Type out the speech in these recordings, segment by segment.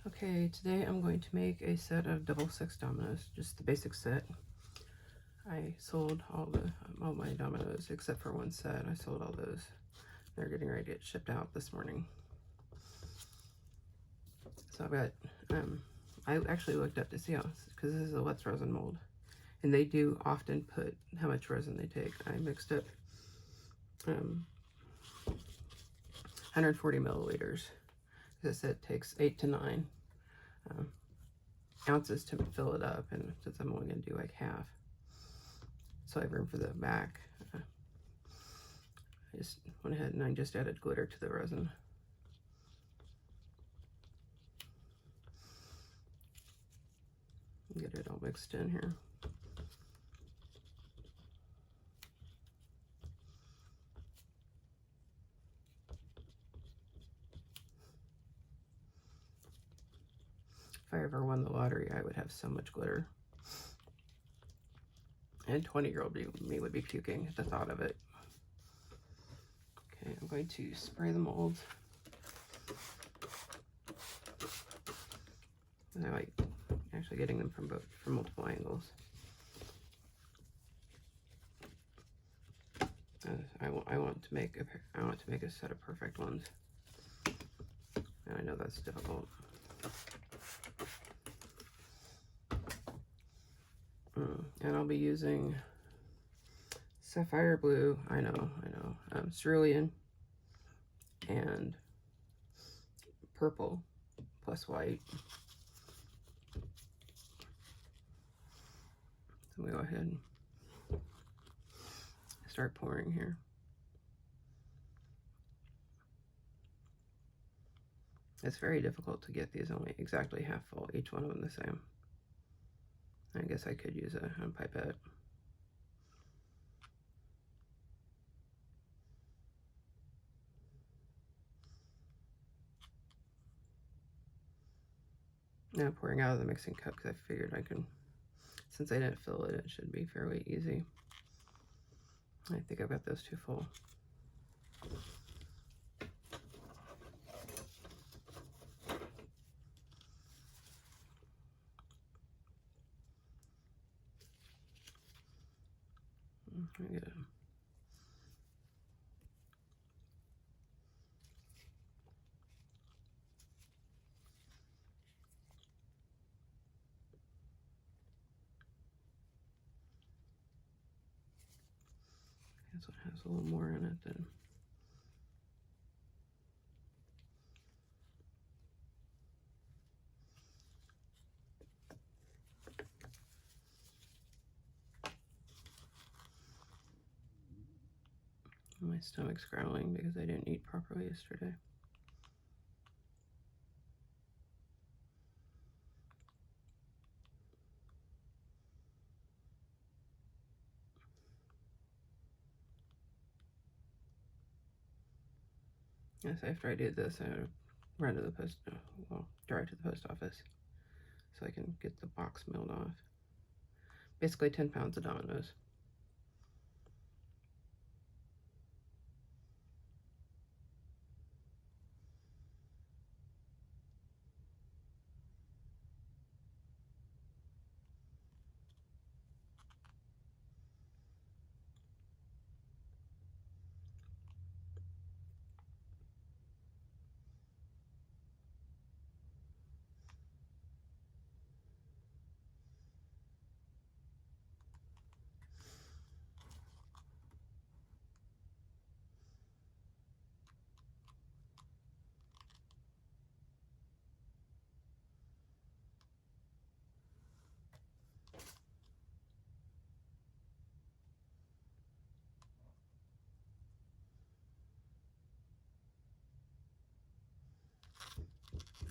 Okay, today I'm going to make a set of double six dominoes, just the basic set. I sold all my dominoes except for one set. I sold all those. They're getting ready to get shipped out this morning. So I've got, I actually looked up to see how, because this is a Let's Resin mold, and they do often put how much resin they take. I mixed up 140 milliliters. As I said, it takes 8 to 9 ounces to fill it up, and since I'm only going to do like half, so I have room for the back, I just went ahead and I just added glitter to the resin. Get it all mixed in here. If I ever won the lottery, I would have so much glitter. And 20-year-old me would be puking at the thought of it. Okay, I'm going to spray the mold. And I like actually getting them from multiple angles. I want to make a set of perfect ones, and I know that's difficult. And I'll be using sapphire blue. I know. Cerulean and purple plus white. So we go ahead and start pouring here. It's very difficult to get these only exactly half full, each one of them the same. I guess I could use a pipette. Now pouring out of the mixing cup because I figured I can, since I didn't fill it, it should be fairly easy. I think I've got those two full. I get it. This one has a little more in it than. My stomach's growling because I didn't eat properly yesterday. Yes, after I did this, I run to the drive to the post office so I can get the box milled off. Basically 10 pounds of Dominoes.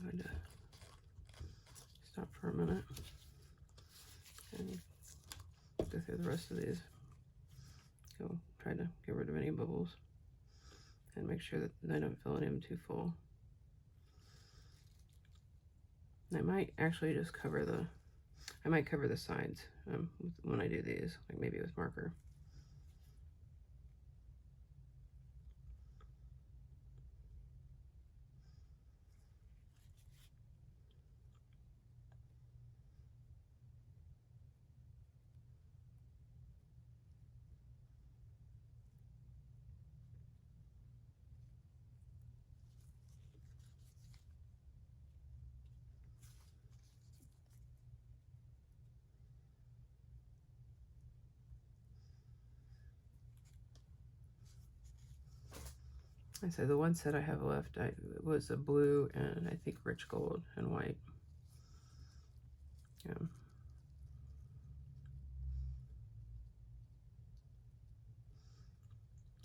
I'm going to stop for a minute and go through the rest of these. Go try to get rid of any bubbles and make sure that I don't fill them too full. And I might actually just cover the sides when I do these, like maybe with marker. I said the one set I have left was a blue and I think rich gold and white. Yeah.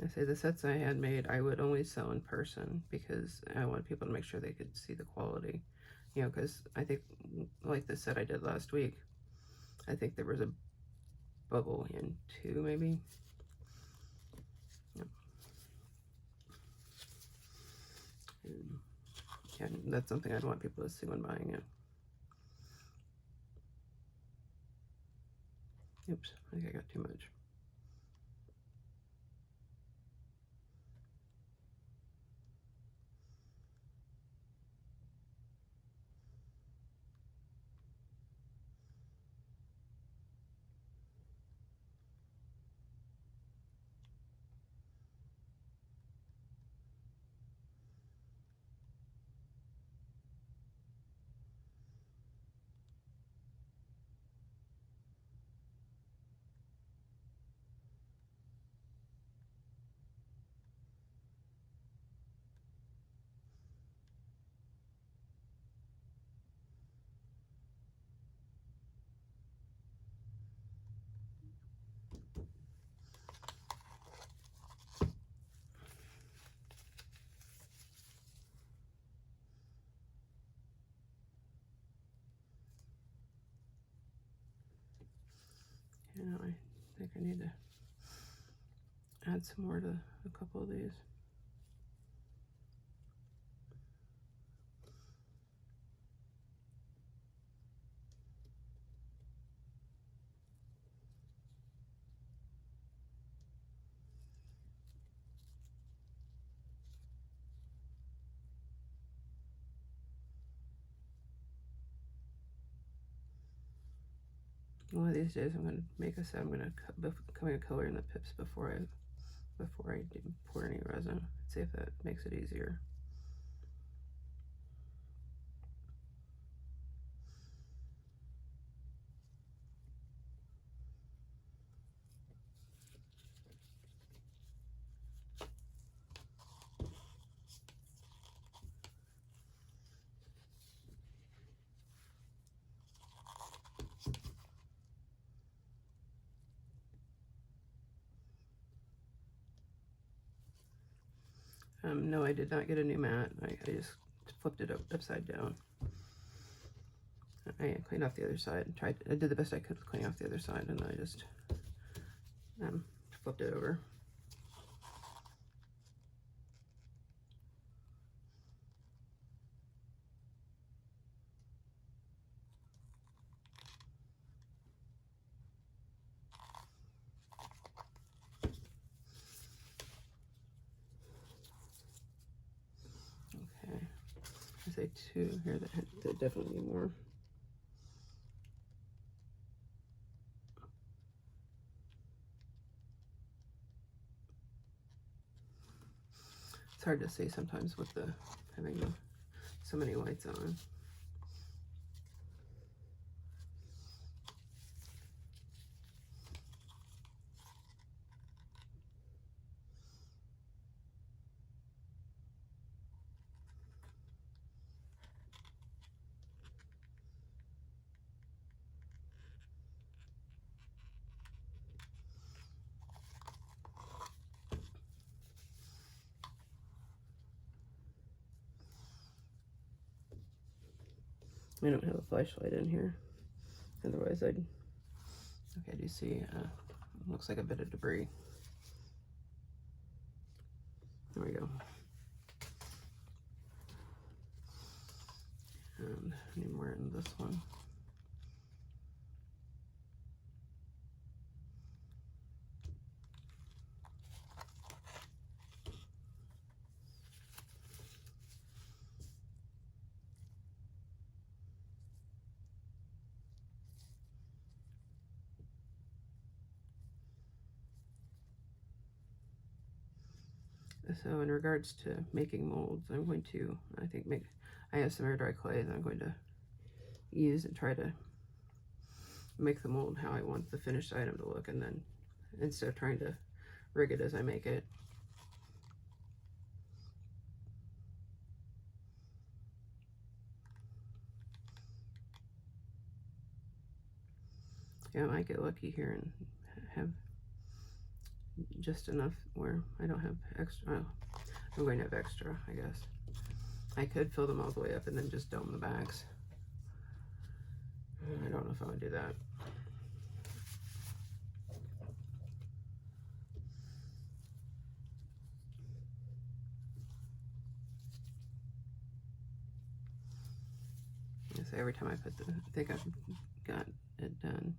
I say the sets I had made I would only sell in person because I want people to make sure they could see the quality. You know, because I think, like the set I did last week, I think there was a bubble in 2 maybe. Yep. And that's something I'd want people to see when buying it. Oops, I think I got too much. You know, I think I need to add some more to a couple of these. One of these days I'm going to make a set. I'm going to come in color in the pips before I pour any resin. See if that makes it easier. No, I did not get a new mat. I just flipped it upside down. I cleaned off the other side. I did the best I could with cleaning off the other side, and I just flipped it over. Okay, I say 2 here that definitely need more. It's hard to see sometimes with having so many lights on. I don't have a flashlight in here. Otherwise I'd... Okay, do you see? Looks like a bit of debris. There we go. And I need more in this one. So in regards to making molds, I'm going to, I have some air dry clay that I'm going to use and try to make the mold how I want the finished item to look, and then instead of trying to rig it as I make it, Yeah, I might get lucky here and have just enough where I don't have extra. Oh, I'm going to have extra, I guess. I could fill them all the way up and then just dome the bags. I don't know if I would do that. So every time I think I've got it done.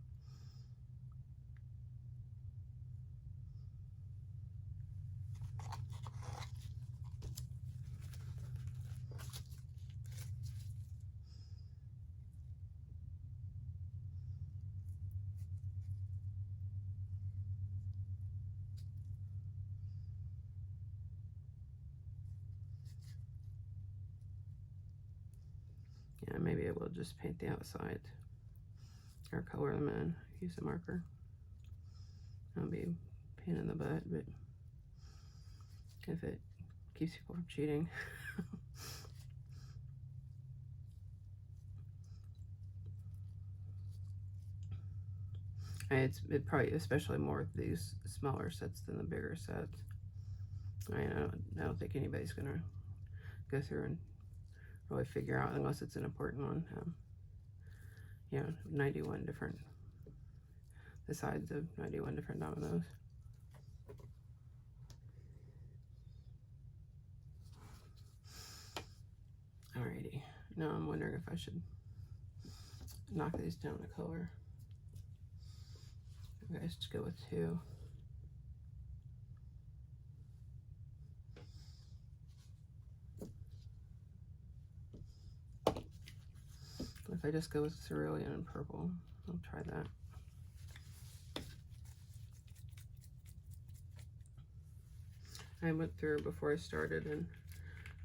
Yeah, maybe I will just paint the outside or color them in. Use a marker. That'll be a pain in the butt, but if it keeps people from cheating. It probably, especially more with these smaller sets than the bigger sets. I don't think anybody's gonna go through and really figure out, unless it's an important one. Yeah, 91 different, the sides of 91 different dominoes. Alrighty, now I'm wondering if I should knock these down a color. Okay, let's just go with 2. If I just go with Cerulean and purple, I'll try that. I went through before I started and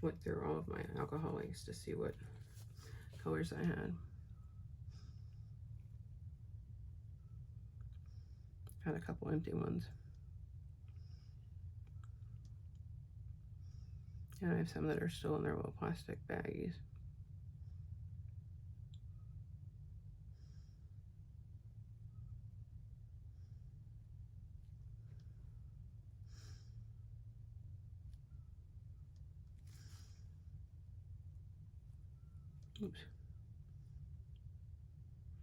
went through all of my alcohol inks to see what colors I had. Had a couple empty ones. And I have some that are still in their little plastic baggies. Oops.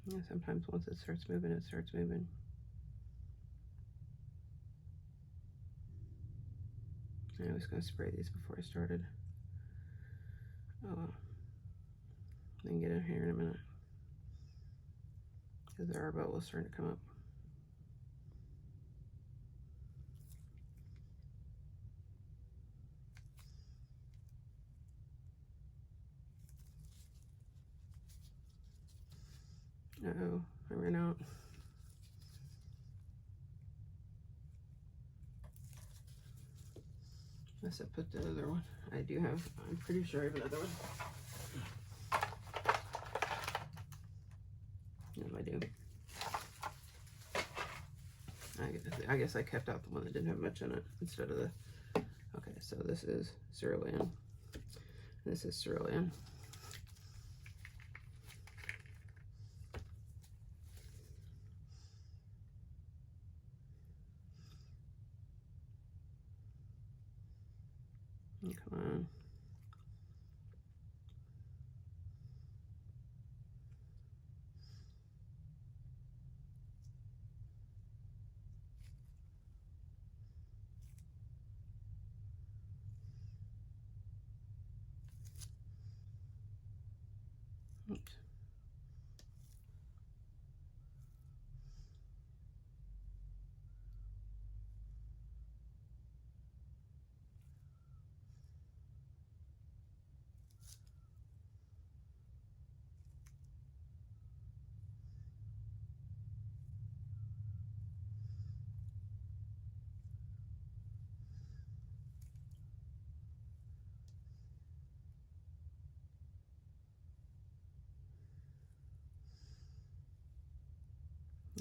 Yeah, sometimes once it starts moving, it starts moving. I was going to spray these before I started. Oh well. I can get in here in a minute. Because there are bubbles starting to come up. Uh-oh, I ran out. Unless I put the other one. I do have, I'm pretty sure I have another one. Yeah, I do. I guess I kept out the one that didn't have much in it instead of the, okay, so this is Cerulean. This is Cerulean. Come on. Oops.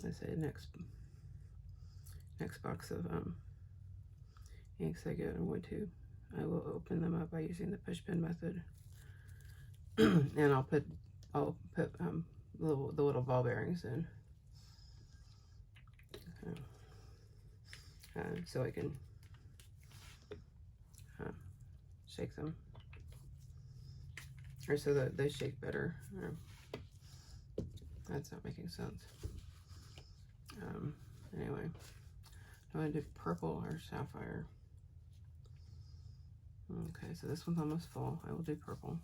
I say next box of inks I get, I will open them up by using the push pin method. And I'll put the little ball bearings in. so I can shake them, or so that they shake better. That's not making sense. Anyway, I want to do purple or sapphire. Okay, so this one's almost full. I will do purple.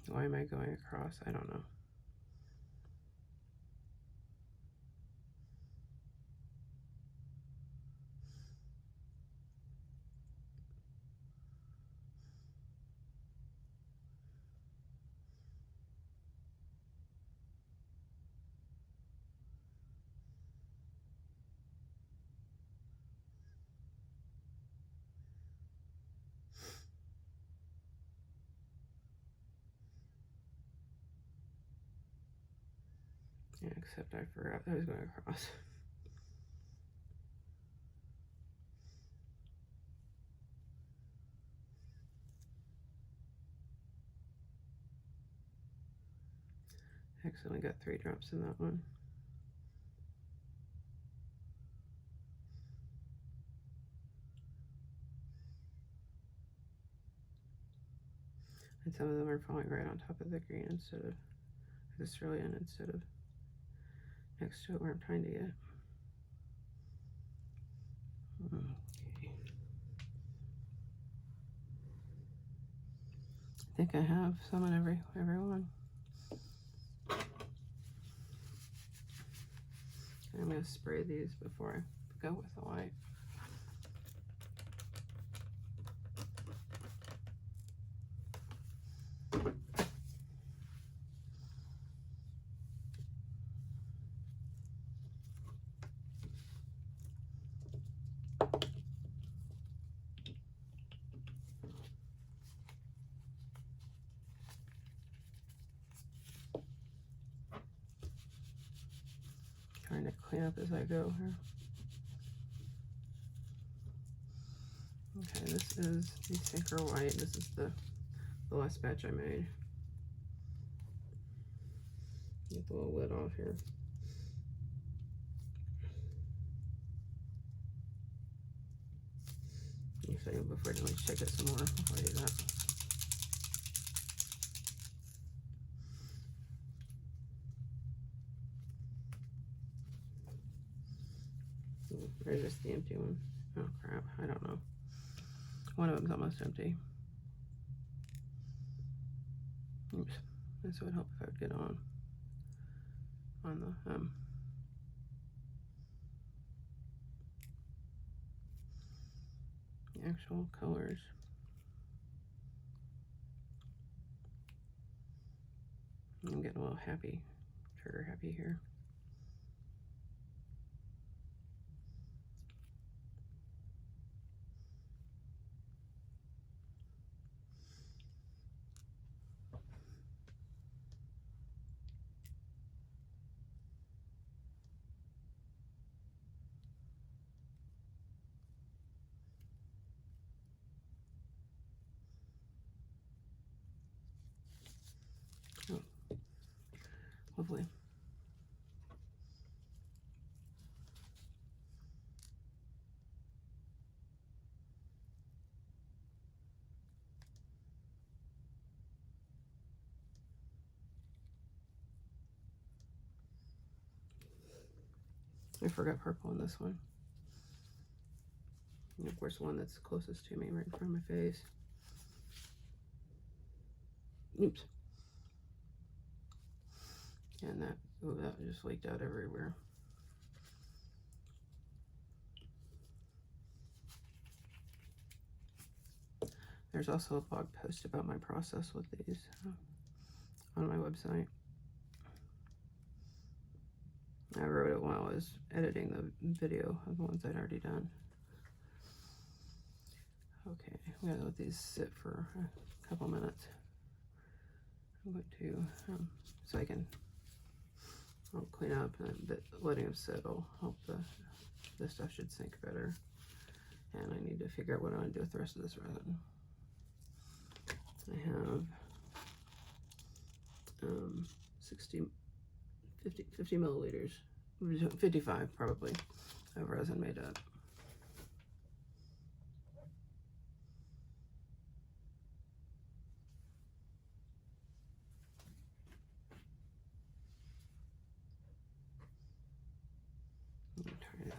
Why am I going across? I don't know. Yeah, except I forgot that I was going across. I accidentally got 3 drops in that one. And some of them are falling right on top of the green instead of the cerulean, instead of next to it where I'm trying to get. Okay. I think I have some in every one. I'm going to spray these before I go with the white. Trying to clean up as I go here. Okay, this is the Sinker White. This is the last batch I made. Get the little lid off here. A second before I like shake it some more before I do that. Or just the empty one. Oh crap, I don't know. One of them's almost empty. Oops. This would help if I would get on the actual colors. I'm getting a little happy, trigger happy here. Oh, lovely. I forgot purple in this one. And of course, the one that's closest to me, right in front of my face. Oops. And that, oh, that just leaked out everywhere. There's also a blog post about my process with these on my website. I wrote it while I was editing the video of the ones I'd already done. Okay, I'm gonna let these sit for a couple minutes. I'm going to, so I can, I'll clean up, but letting them sit will help the stuff should sink better. And I need to figure out what I want to do with the rest of this resin. I have 50 milliliters, 55 probably, of resin made up.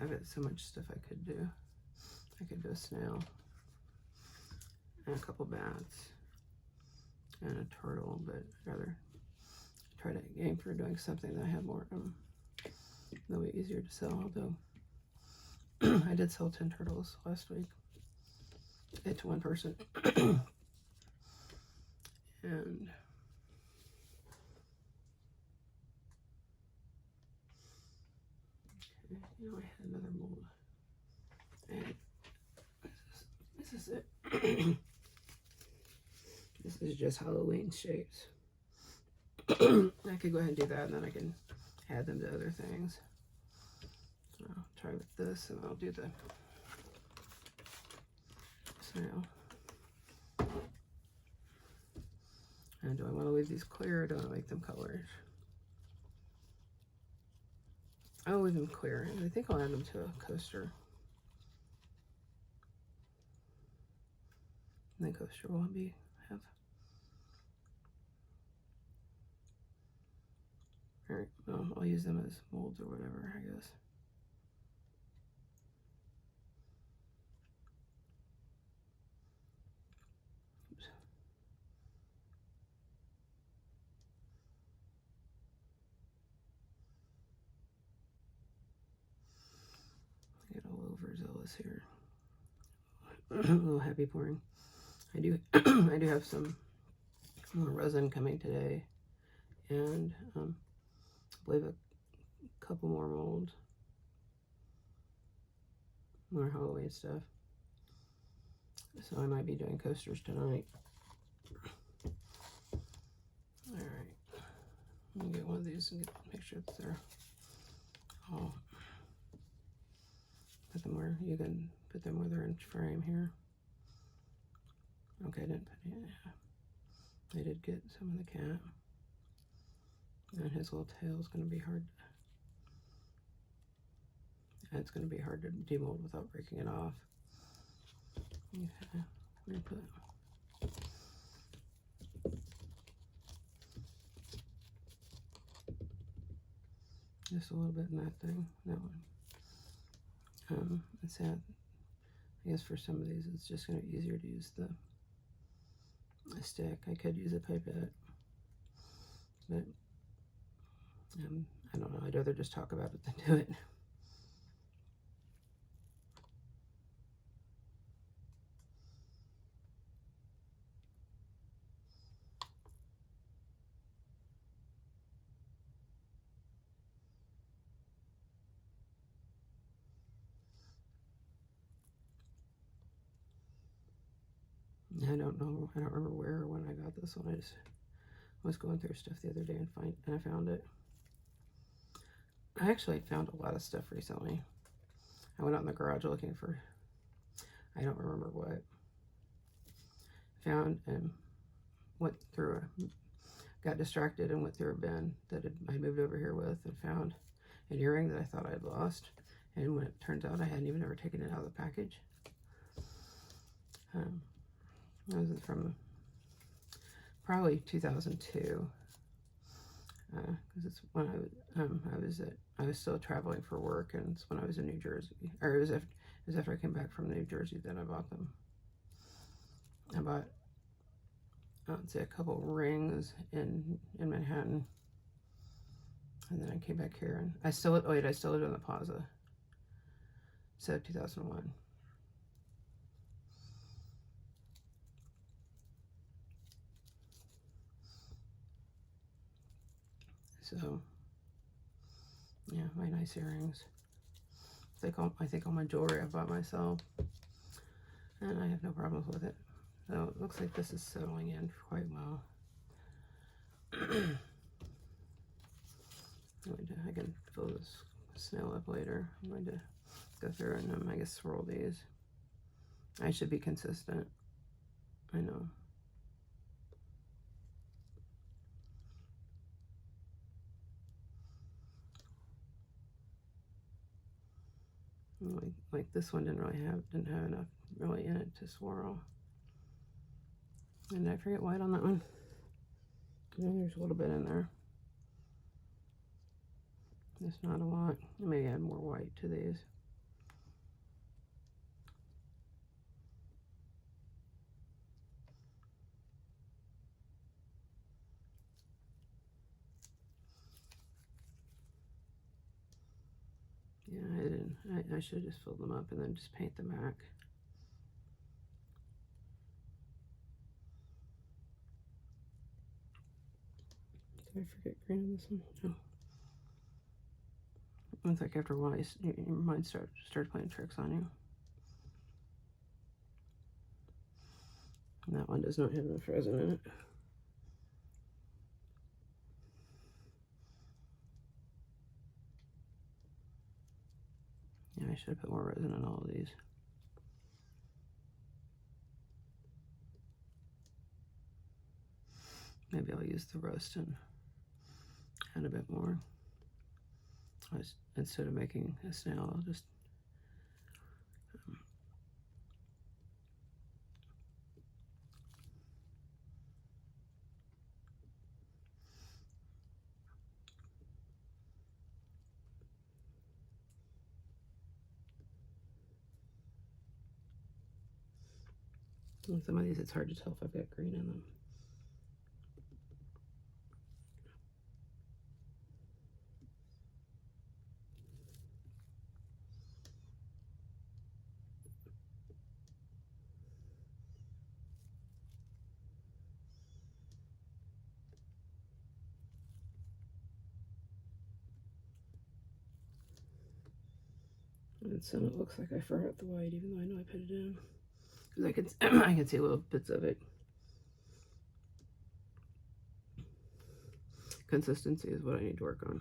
I've got so much stuff I could do. I could do a snail, and a couple bats, and a turtle, but I'd rather try to aim for doing something that I have more, that'll be easier to sell, although I did sell 10 turtles last week to one person. And okay, you know, I had another mold. And this is it. This is just Halloween shapes. I could go ahead and do that, and then I can add them to other things. So I'll try with this, and I'll do the snail. And do I want to leave these clear, or do I want to make them colored? I'll leave them clear, and I think I'll add them to a coaster. And the coaster will have. Alright, well, I'll use them as molds or whatever, I guess. Oops. I get all overzealous here. A little happy pouring. I do I do have some more resin coming today, and I believe a couple more molds, more Halloween stuff. So I might be doing coasters tonight. All right, let me get one of these and make sure that they're all. Put them where you can put them where they're in frame here. Okay, I didn't put it. Yeah. I did get some of the cat, and his little tail is going to be hard. It's going to be hard to demold without breaking it off. Okay, let me put just a little bit in that thing. That one. It's that. I guess for some of these, it's just going to be easier to use the stick. I could use a pipette, but I don't know. I'd rather just talk about it than do it. I don't know. I don't remember where or when I got this one. I just was going through stuff the other day and I found it. I actually found a lot of stuff recently. I went out in the garage looking for, I don't remember what. Found and went through got distracted and went through a bin that I moved over here with, and found an earring that I thought I'd lost. And when it turns out I hadn't even ever taken it out of the package. This is from probably 2002, because it's when I was still traveling for work, and it's when I was in New Jersey, or it was after I came back from New Jersey that I bought them. I bought, let's say, a couple rings in Manhattan, and then I came back here, and I still lived in the Plaza. So 2001. So, yeah, my nice earrings. I think all my jewelry I bought myself, and I have no problems with it. So it looks like this is settling in quite well. I can fill this snail up later. I'm going to go through and I guess swirl these. I should be consistent. I know. Like this one didn't have enough really in it to swirl. And did I forget white on that one? Yeah, there's a little bit in there. There's not a lot. Maybe add more white to these. Yeah, I didn't. I should have just filled them up and then just paint them back. Did I forget green on this one? No. It's like after a while, your mind starts playing tricks on you. And that one does not have enough resin in it. Yeah, I should have put more resin in all of these. Maybe I'll use the rust and add a bit more. Instead of making a snail, I'll just with some of these, it's hard to tell if I've got green in them. And some it looks like I forgot the white, even though I know I put it in. Because I can see little bits of it. Consistency is what I need to work on.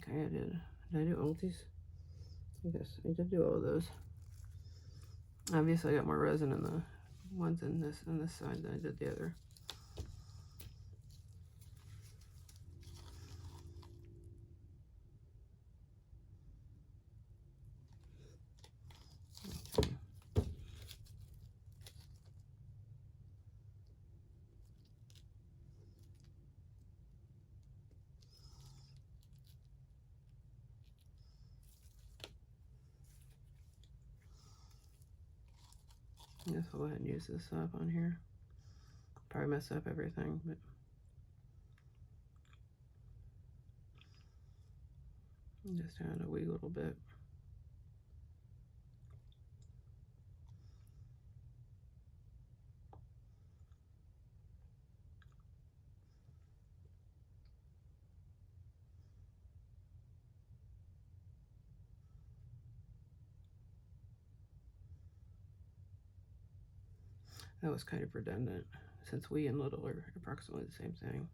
Okay, did I do all these? I guess I did do all of those. Obviously, I got more resin in the ones in this side than I did the other. I guess I'll go ahead and use this up on here. Probably mess up everything, but just add a wee little bit. That was kind of redundant, since we and little are approximately the same thing.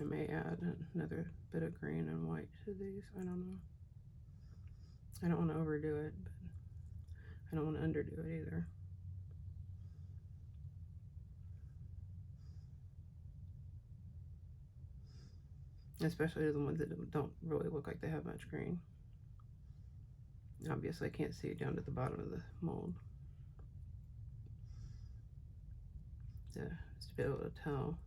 I may add another bit of green and white to these. I don't know. I don't want to overdo it, but I don't want to underdo it either. Especially the ones that don't really look like they have much green. Obviously, I can't see it down to the bottom of the mold. Just to be able to tell.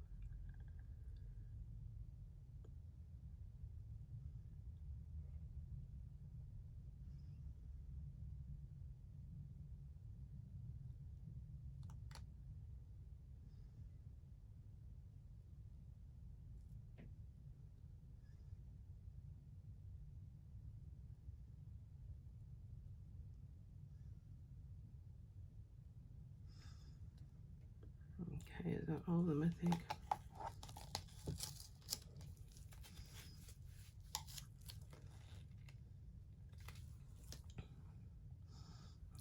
Okay, is that all of them, I think?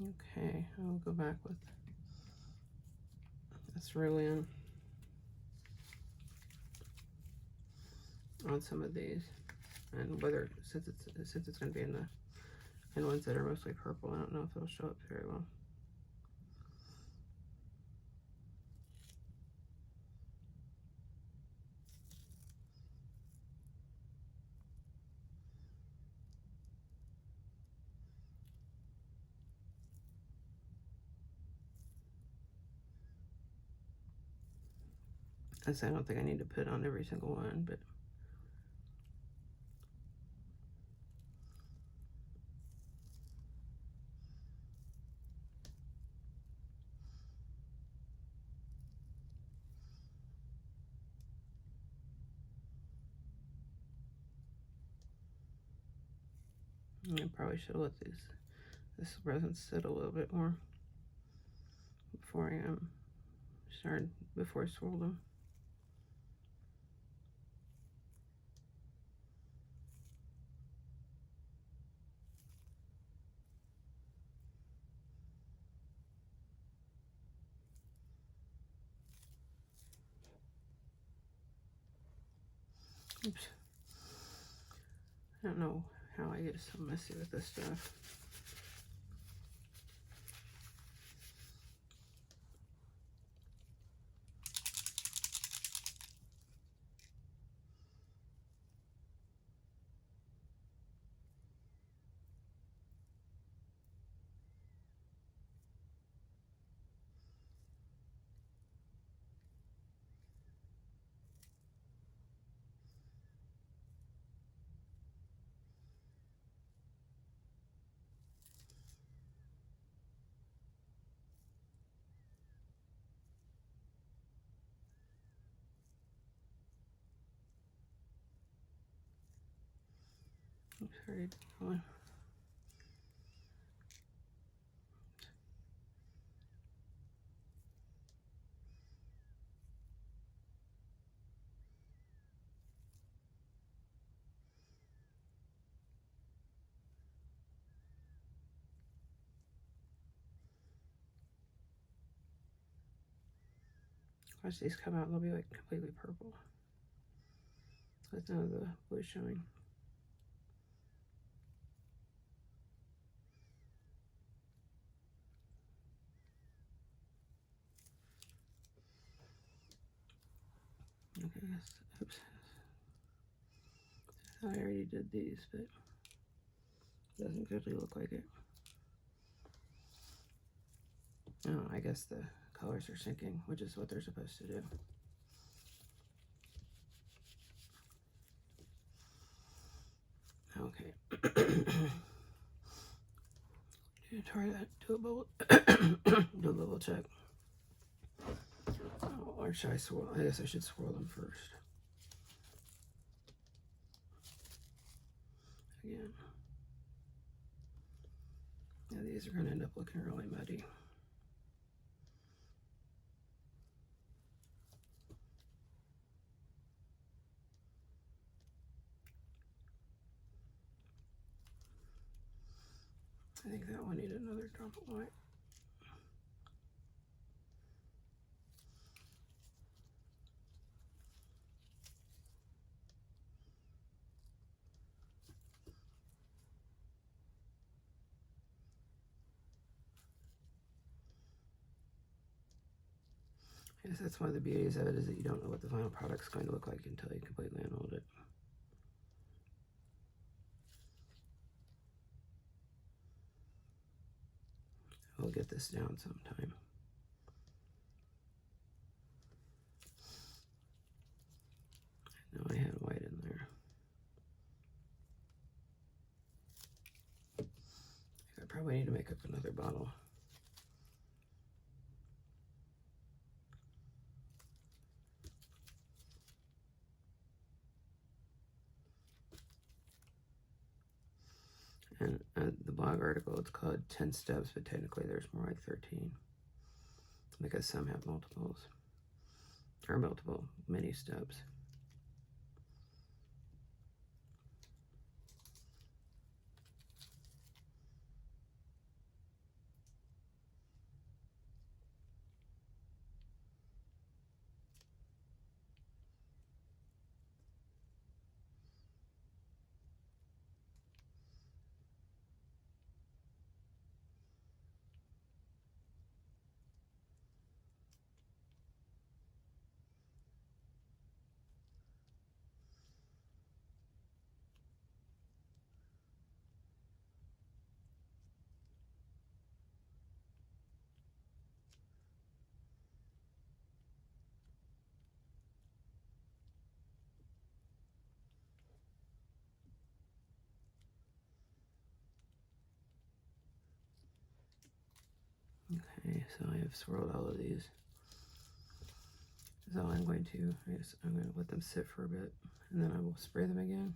Okay, I'll go back with a Cerulean on some of these, and whether since it's going to be in ones that are mostly purple, I don't know if it'll show up very well. I don't think I need to put on every single one, but I probably should let this resin sit a little bit more before before I swirl them. Oops. I don't know how I get so messy with this stuff. I'm sorry. Watch these come out, they'll be like completely purple. With none of the blue showing. Okay, yes. Oops. I already did these, but it doesn't really look like it. Oh, I guess the colors are sinking, which is what they're supposed to do. Okay. Try that. Do a bubble. Do a bubble check. Oh, or should I swirl? I guess I should swirl them first. Again. Yeah, these are going to end up looking really muddy. I think that one needed another drop of white. Yes, that's one of the beauties of it, is that you don't know what the final product's going to look like until you completely unmold it. We'll get this down sometime. I know I had white in there. I probably need to make up another bottle. And the blog article, it's called 10 steps, but technically there's more like 13. Because some have multiples, or multiple mini steps. Okay, so I have swirled all of these. So I'm going to let them sit for a bit, and then I will spray them again.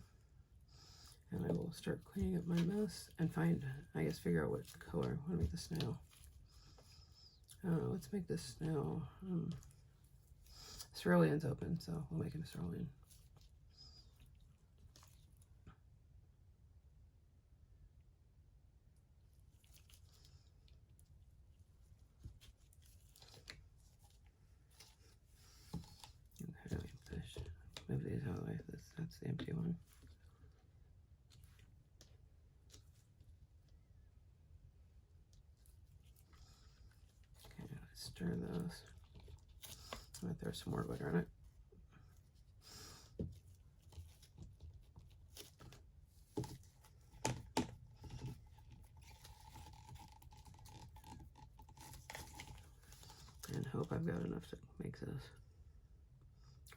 And I will start cleaning up my mess and figure out what color I want to make the snail. Let's make this snail. Cerulean's open, so we'll make it a cerulean. Move these out of the way. That's the empty one. Okay, let's stir those. I'm gonna throw some more butter on it. And hope I've got enough to make this.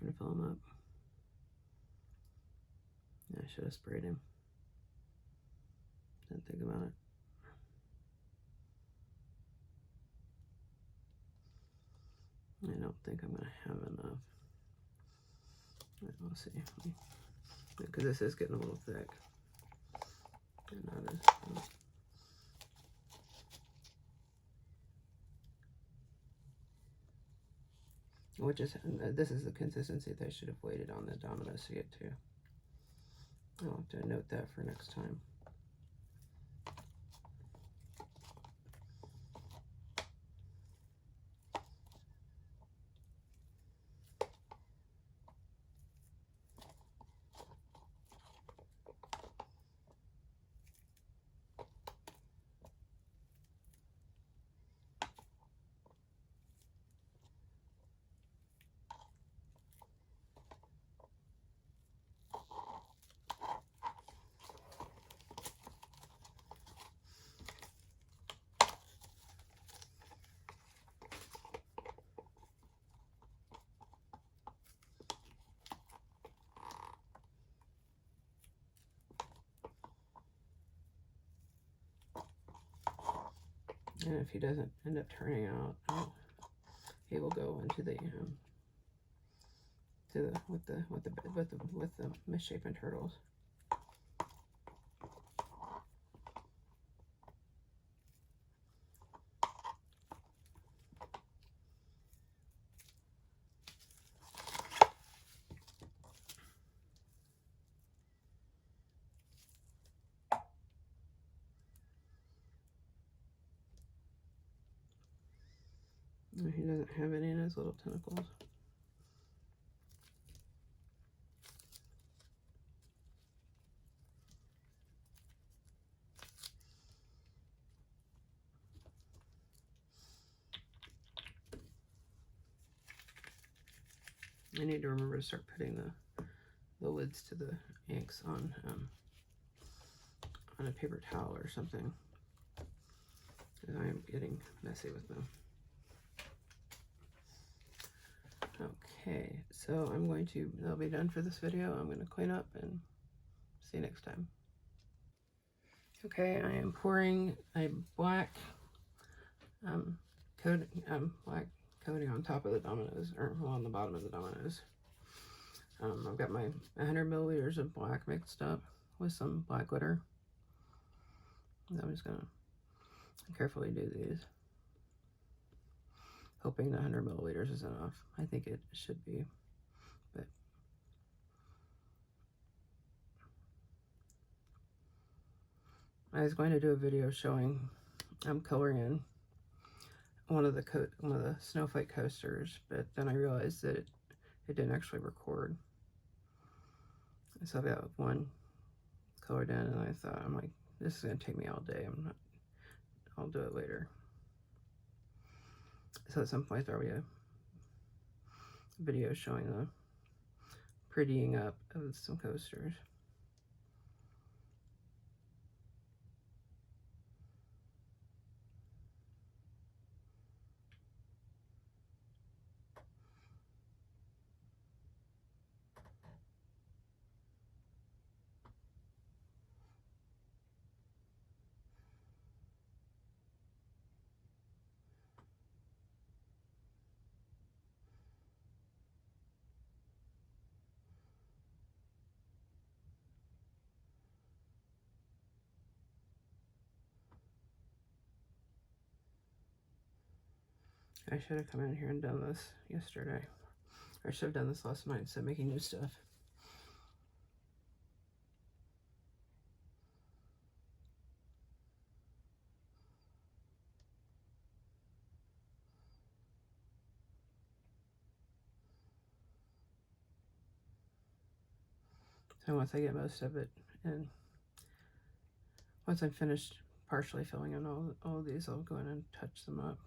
I'm gonna fill them up. I should have sprayed him. Didn't think about it. I don't think I'm going to have enough. We'll see. Because this is getting a little thick. And not as... this is the consistency that I should have waited on the Dominoes to get to. I'll have to note that for next time. And if he doesn't end up turning out, he will go into the with the misshapen turtles. He doesn't have any in his little tentacles. I need to remember to start putting the lids to the inks on a paper towel or something, because I am getting messy with them. Okay, so that'll be done for this video. I'm going to clean up and see you next time. Okay, I am pouring a black black coating on top of the Dominoes, or well, on the bottom of the Dominoes. I've got my 100 milliliters of black mixed up with some black glitter. And I'm just gonna carefully do these, hoping the 100 milliliters is enough. I think it should be, but I was going to do a video showing coloring in one of the snowflake coasters, but then I realized that it didn't actually record. So I've got one colored in, and I thought, I'm like, this is gonna take me all day. I'll do it later. So at some point there'll be a video showing the prettying up of some coasters. I should have come in here and done this yesterday. I should have done this last night instead of making new stuff. So once I get most of it, and once I'm finished partially filling in all of these, I'll go in and touch them up.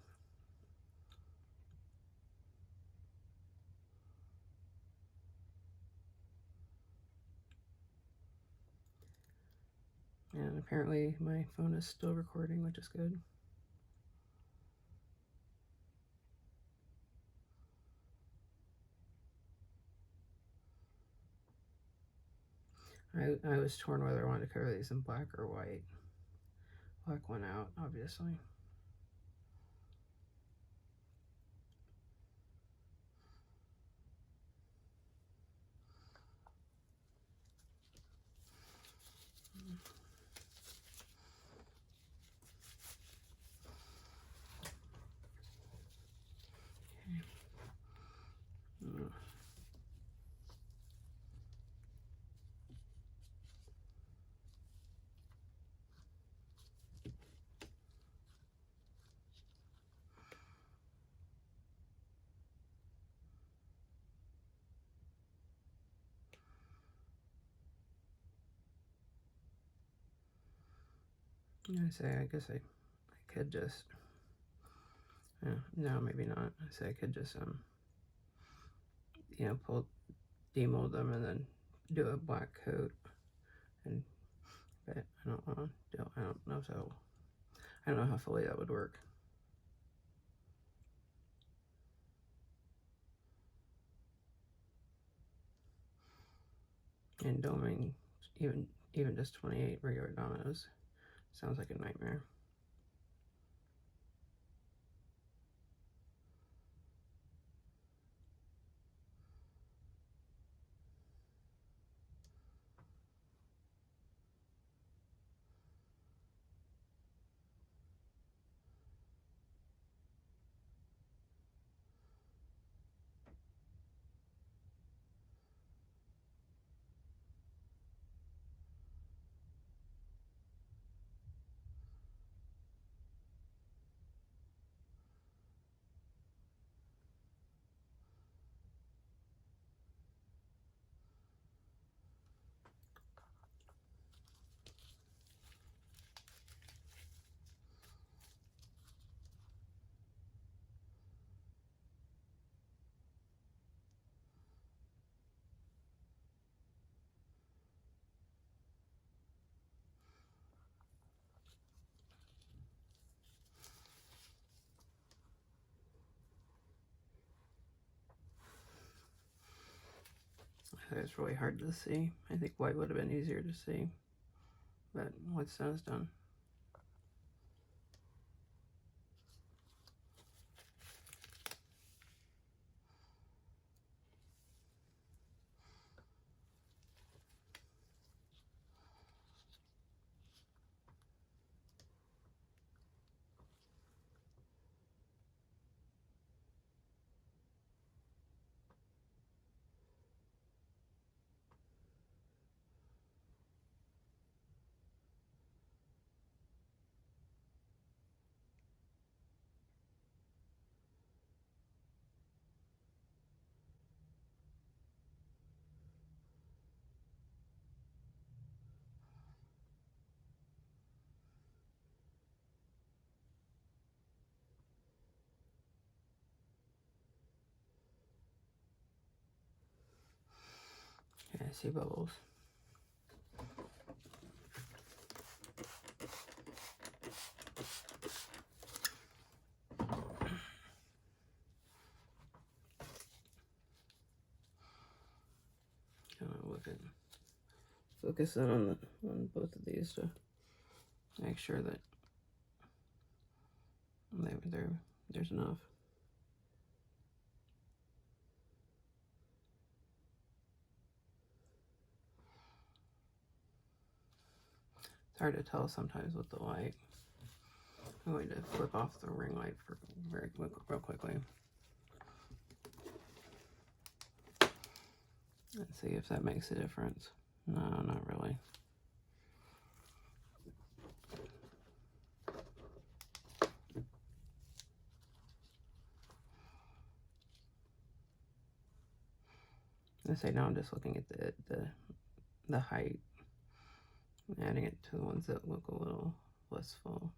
And apparently my phone is still recording, which is good. I was torn whether I wanted to cover these in black or white. Black went out, obviously. I guess I could just, no, maybe not. I say I could just, demold them and then do a black coat, but I don't know I don't know how fully that would work. And doming even just 28 regular dominoes sounds like a nightmare. It's really hard to see. I think white would have been easier to see, but what's done is done. Okay, I see bubbles. Look at focus in on both of these to make sure that there's enough. It's hard to tell sometimes with the light. I'm going to flip off the ring light for real quickly. Let's see if that makes a difference. No, not really. I say now I'm just looking at the height, adding it to the ones that look a little less full.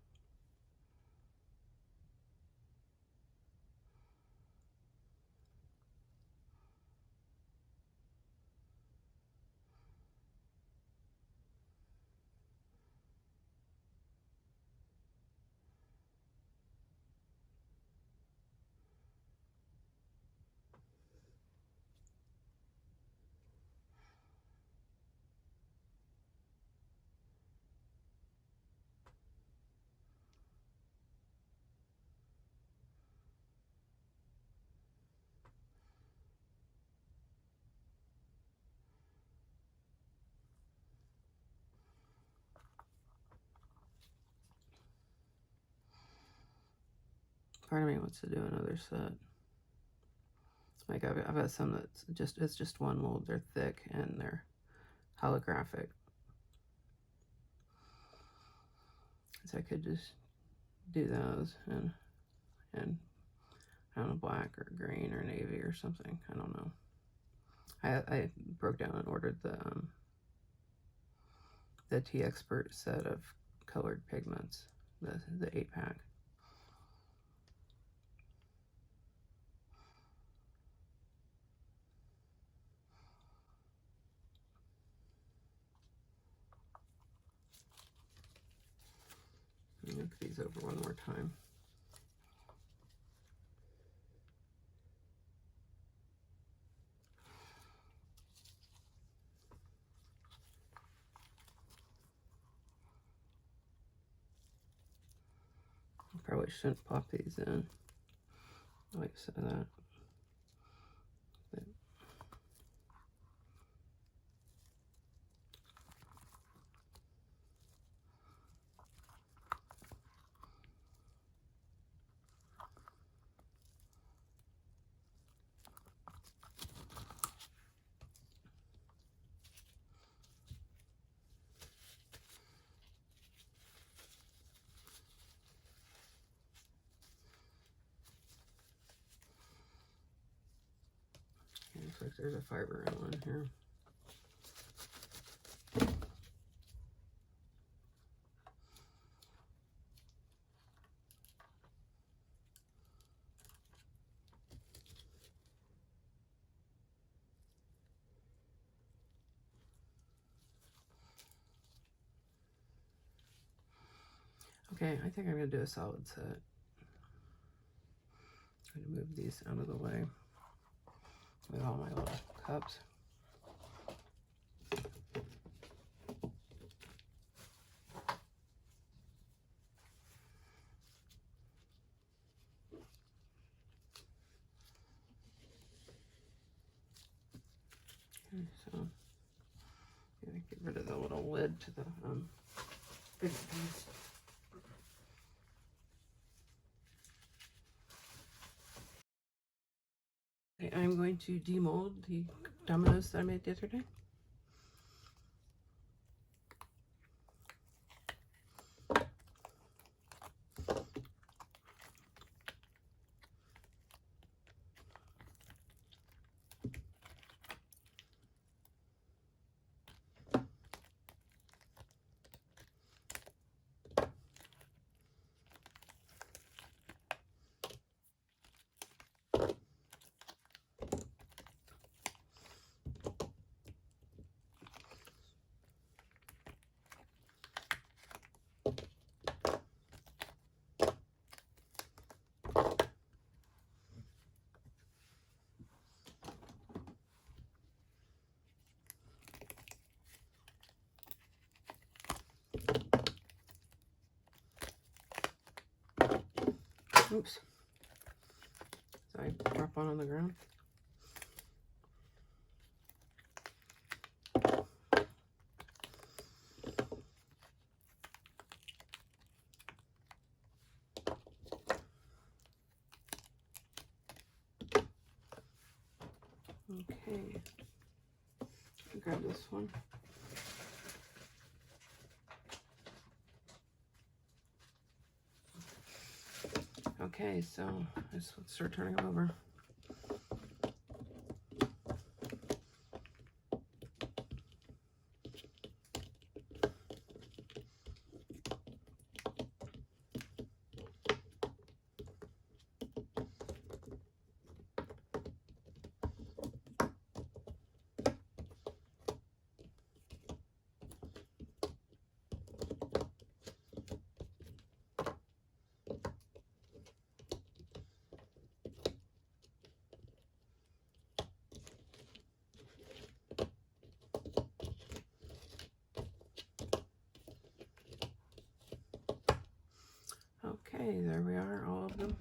Part of me wants to do another set. Like I've got some it's just one mold. They're thick and they're holographic. So I could just do those and I don't know, black or green or navy or something. I don't know. I broke down and ordered the Tea Expert set of colored pigments, the 8-pack. Look these over one more time. Probably shouldn't pop these in like so that. But looks like there's a fiber in one here. Okay, I think I'm going to do a solid set. I'm going to move these out of the way with all my little cups. to the bigger piece. Okay, I'm going to demold the dominoes that I made the other day. Oops. So I drop one on the ground. Okay. Grab this one. Okay, so let's start turning them over. Okay, there we are, all of them.